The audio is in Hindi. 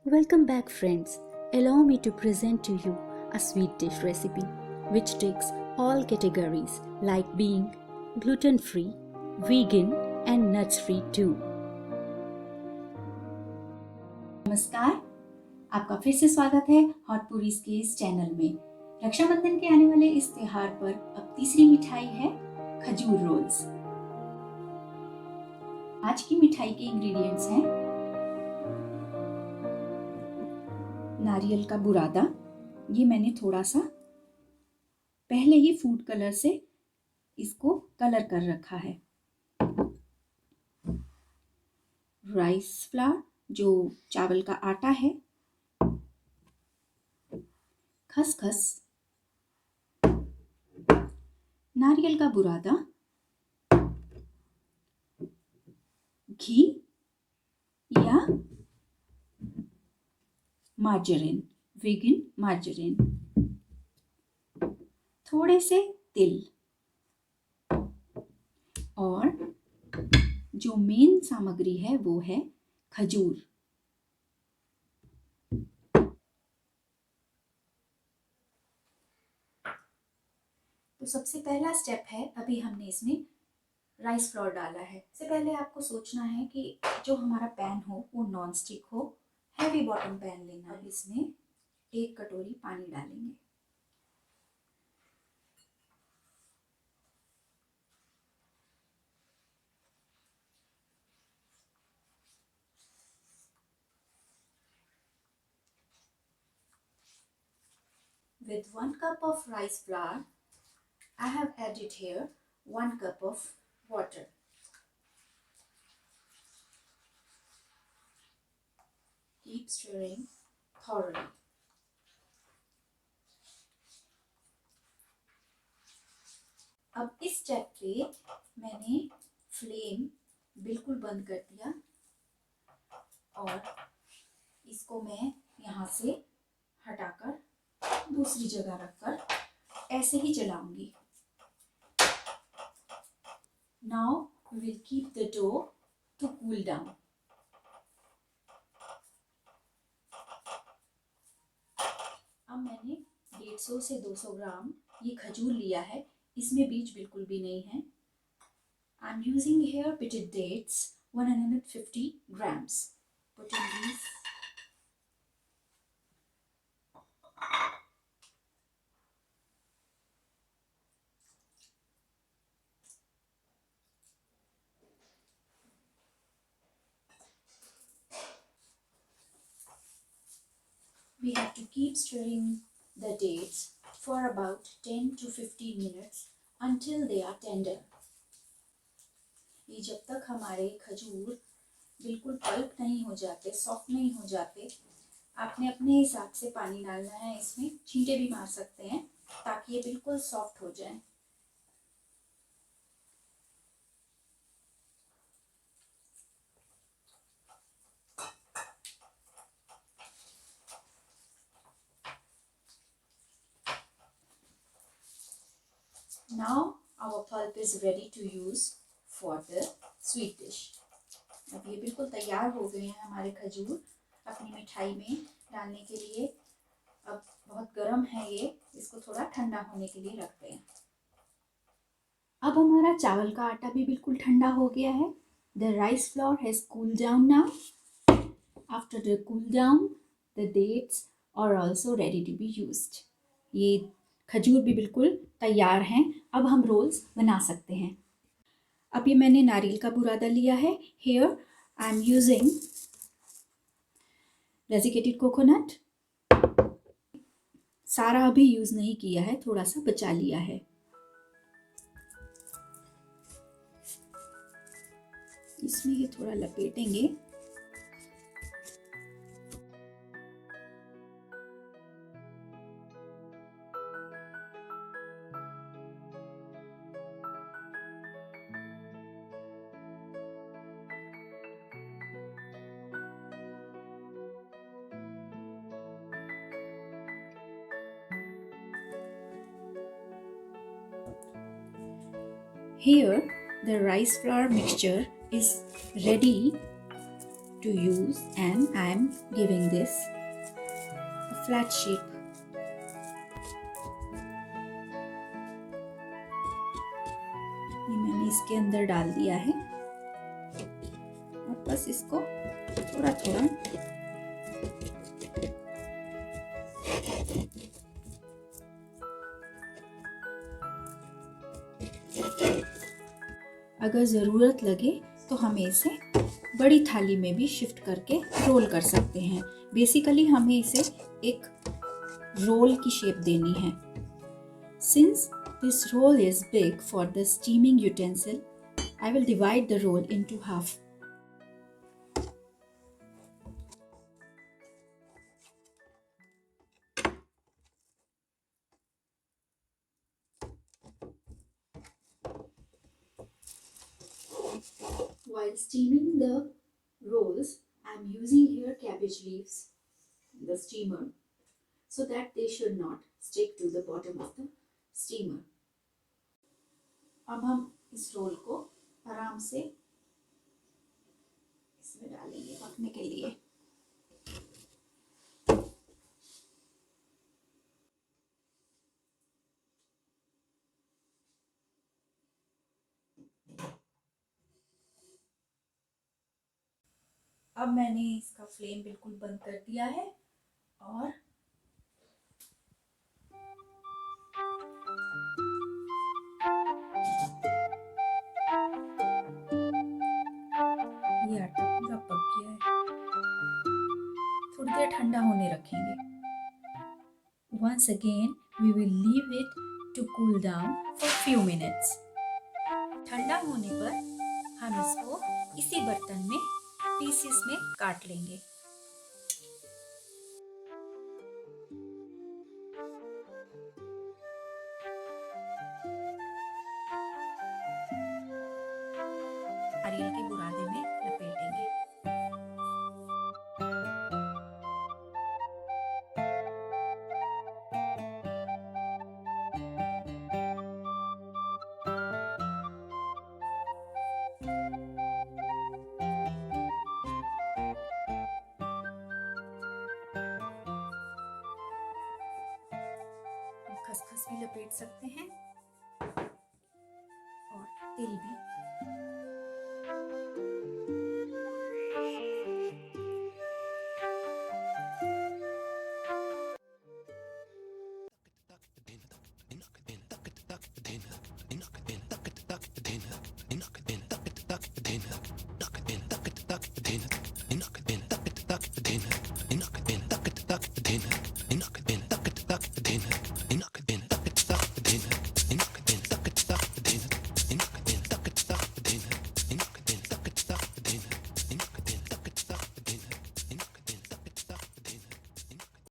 Welcome back, friends. Allow me to present to you a sweet dish recipe which ticks all categories like being gluten free, vegan, and nuts free too. नमस्कार। आपका फिर से स्वागत है हॉट पूरीज के इस चैनल में। रक्षाबंधन के आने वाले इस त्योहार पर अब तीसरी मिठाई है खजूर रोल्स। आज की मिठाई के इंग्रेडिएंट्स हैं नारियल का बुरादा, ये मैंने थोड़ा सा पहले ही फूड कलर से इसको कलर कर रखा है। राइस फ्लावर, जो चावल का आटा है, खसखस, नारियल का बुरादा, घी या मार्जरीन, वेगन मार्जरीन, थोड़े से तिल और जो मेन सामग्री है वो है खजूर। तो सबसे पहला स्टेप है, अभी हमने इसमें राइस फ्लोर डाला है। इससे पहले आपको सोचना है कि जो हमारा पैन हो वो नॉन स्टिक हो, हैवी बॉटम पैन लेना है। इसमें 1 कटोरी पानी डालेंगे। With 1 cup of rice flour, I have added here 1 cup of water. Keep stirring thoroughly. अब इस स्टेप पे मैंने फ्लेम बिल्कुल बंद कर दिया और इसको मैं यहाँ से हटाकर दूसरी जगह रखकर ऐसे ही चलाऊंगी। Now we will keep the dough to cool down. अब मैंने 150 से 200 ग्राम ये खजूर लिया है, इसमें बीज बिल्कुल भी नहीं है। I am using here pitted dates 150 grams. Putting these we have to keep stirring the dates for about 10 to 15 minutes until they are tender. ये जब तक हमारे खजूर बिल्कुल पल्प नहीं हो जाते, सॉफ्ट नहीं हो जाते, आपने अपने हिसाब से पानी डालना है। इसमें छींटे भी मार सकते हैं ताकि ये बिल्कुल सॉफ्ट हो जाए। Now our pulp is ready to use for the sweet dish. अब ये बिल्कुल तैयार हो गए हैं हमारे खजूर अपनी मिठाई में डालने के लिए। अब बहुत गर्म है ये, इसको थोड़ा ठंडा होने के लिए रखते हैं। अब हमारा चावल का आटा भी बिल्कुल ठंडा हो गया है। The rice flour has cooled down now. After the cool down, the dates are also ready to be used. ये खजूर भी बिल्कुल तैयार हैं। अब हम रोल्स बना सकते हैं। अभी मैंने नारियल का बुरादा लिया है। Here I am using desiccated coconut. सारा अभी यूज नहीं किया है, थोड़ा सा बचा लिया है। इसमें ये थोड़ा लपेटेंगे। Here the rice flour mixture is ready to use, and I am giving this a flat shape. ये मैंने इसके अंदर डाल दिया है और बस इसको थोड़ा थोड़ा अगर ज़रूरत लगे तो हमें इसे बड़ी थाली में भी शिफ्ट करके रोल कर सकते हैं। बेसिकली हमें इसे एक रोल की शेप देनी है। Since this roll is big for the steaming utensil, I will divide the roll into half. While steaming the rolls, I am using here cabbage leaves in the steamer so that they should not stick to the bottom of the steamer. अब हम इस रोल को आराम से इसमें डालेंगे पकने के लिए। अब मैंने इसका फ्लेम बिल्कुल बंद कर दिया है और ये आटा पूरा पक गया है। थोड़ी देर ठंडा होने रखेंगे। Once again, we will leave it to cool down for few minutes. ठंडा होने पर हम इसको इसी बर्तन में पीसेस में काट लेंगे। नारियल के बुरादे में लपेटेंगे। खसखस भी लपेट सकते हैं और तिल भी। Dinner.